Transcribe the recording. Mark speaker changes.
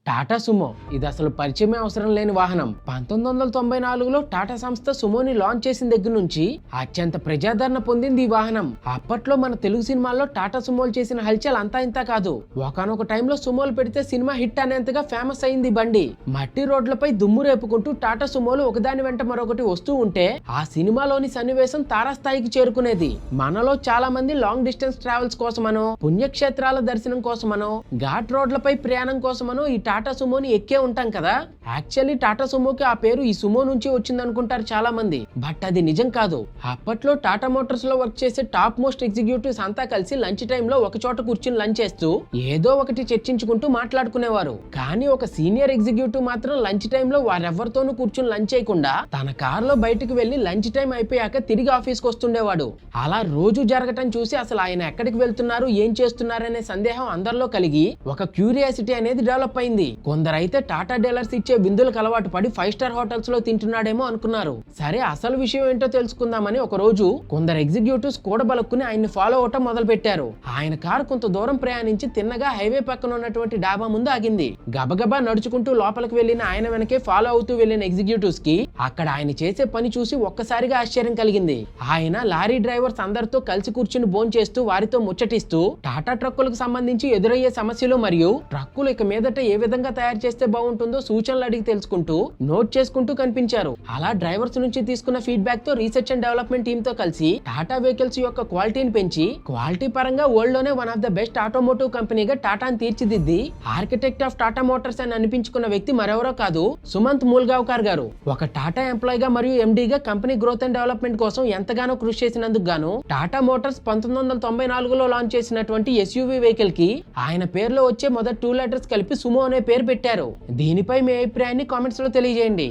Speaker 1: Tata Sumo ఇది అసలు పరిచయమే అవసరం లేని వాహనం. 1994లో టాటా సంస్థ సుమోని లాంచ్ చేసిన దగ్గర నుంచి అత్యంత ప్రజాదరణ పొందింది ఈ వాహనం. అప్పట్లో మన తెలుగు సినిమాల్లో టాటా సుమోలు చేసిన హల్చల్ అంతా ఇంత కాదు. ఒకనొక టైంలో సుమోలు పెడితే సినిమా హిట్ అనేంతగా ఫేమస్ అయింది బండి. మట్టి రోడ్లపై దుమ్ము రేపుకుంటూ టాటా సుమోలు ఒకదాని వెంట మరొకటి వస్తూ ఉంటే ఆ సినిమాలోని సన్నివేశం తారాస్థాయికి చేరుకునేది. మనలో చాలా మంది లాంగ్ డిస్టెన్స్ ట్రావెల్స్ కోసమనో, పుణ్యక్షేత్రాల దర్శనం కోసమనో, ఘాట్ రోడ్లపై ప్రయాణం కోసమనో ఈ టాటా సుమోని ఎక్కే ఉంటాం కదా. యాక్చువల్లీ టాటా సుమోకి ఆ పేరు ఈ సుమో నుంచి వచ్చింది అనుకుంటారు చాలా మంది. బట్ అది నిజం కాదు. అప్పట్లో టాటా మోటార్స్ లో వర్క్ చేసే టాప్ మోస్ట్ ఎగ్జిక్యూటివ్స్ అంతా కలిసి లంచ్ టైమ్ లో ఒక చోట కూర్చుని లంచ్ చేస్తూ ఏదో ఒకటి చర్చించుకుంటూ మాట్లాడుకునేవారు. కానీ ఒక సీనియర్ ఎగ్జిక్యూటివ్ మాత్రం లంచ్ టైమ్ లో వారెవరితోనూ కూర్చుని లంచ్ చేయకుండా తన కార్ లో బయటకు వెళ్లి లంచ్ టైం అయిపోయాక తిరిగి ఆఫీస్ కు వస్తుండేవాడు. అలా రోజు జరగటం చూసి అసలు ఆయన ఎక్కడికి వెళ్తున్నారు, ఏం చేస్తున్నారనే సందేహం అందరిలో కలిగి ఒక క్యూరియాసిటీ అనేది డెవలప్ అయింది. కొందరైతే టాటా డీలర్స్ ఇచ్చే విందులకు అలవాటు పడి 5 స్టార్ హోటల్స్ లో తింటున్నాడేమో అనుకున్నారు. సరే, అసలు విషయం ఏంటో తెలుసుకుందామని ఒక రోజు కొందరు ఎగ్జిక్యూటివ్స్ కూడబలుక్కుని ఆయన్ని ఫాలో అవటం మొదలు పెట్టారు. ఆయన కారు కొంత దూరం ప్రయాణించి తిన్నగా హైవే పక్కన ఉన్నటువంటి డాబా ముందు ఆగింది. గబగబా నడుచుకుంటూ లోపలికి వెళ్లిన ఆయన వెనకే ఫాలో అవుతూ వెళ్లిన ఎగ్జిక్యూటివ్స్ కి అక్కడ ఆయన చేసే పని చూసి ఒక్కసారిగా ఆశ్చర్యం కలిగింది. ఆయన లారీ డ్రైవర్స్ అందరితో కలిసి కూర్చుని భోంచేస్తూ వారితో ముచ్చటిస్తూ టాటా ట్రక్కులకు సంబంధించి ఎదురయ్యే సమస్యలు మరియు ట్రక్కులు ఇక మీదట ఏ విధంగా తయారు చేస్తే బాగుంటుందో సూచనలు అడిగి తెలుసుకుంటూ నోట్ చేసుకుంటూ కనిపించారు. అలా డ్రైవర్స్ నుంచి తీసుకున్న ఫీడ్బ్యాక్ తో రీసెర్చ్ అండ్ డెవలప్మెంట్ టీమ్ తో కలిసి టాటా వెహికల్స్ యొక్క క్వాలిటీని పెంచి క్వాలిటీ పరంగా వరల్డ్ లోనే one of the best automotive కంపెనీగా టాటాని తీర్చిదిద్ది ఆర్కిటెక్ట్ ఆఫ్ టాటా మోటార్స్ అని అనిపించుకున్న వ్యక్తి మరెవరో కాదు, సుమంత్ మూల్గావ్కర్ గారు. ఒక టాటా ఎంప్లాయ్ గా మరియు ఎండీగా కంపెనీ గ్రోత్ అండ్ డెవలప్మెంట్ కోసం ఎంతగానో కృషి చేసినందుకు గాను టాటా మోటార్స్ 1994లో లాంచ్ చేసినటువంటి ఎస్యూవీ వెహికల్ కి ఆయన పేరులో వచ్చే మొదటి 2 లెటర్స్ కలిపి సుమో అనే పేరు పెట్టారు. దీనిపై మీ అభిప్రాయాన్ని కామెంట్స్ లో తెలియజేయండి.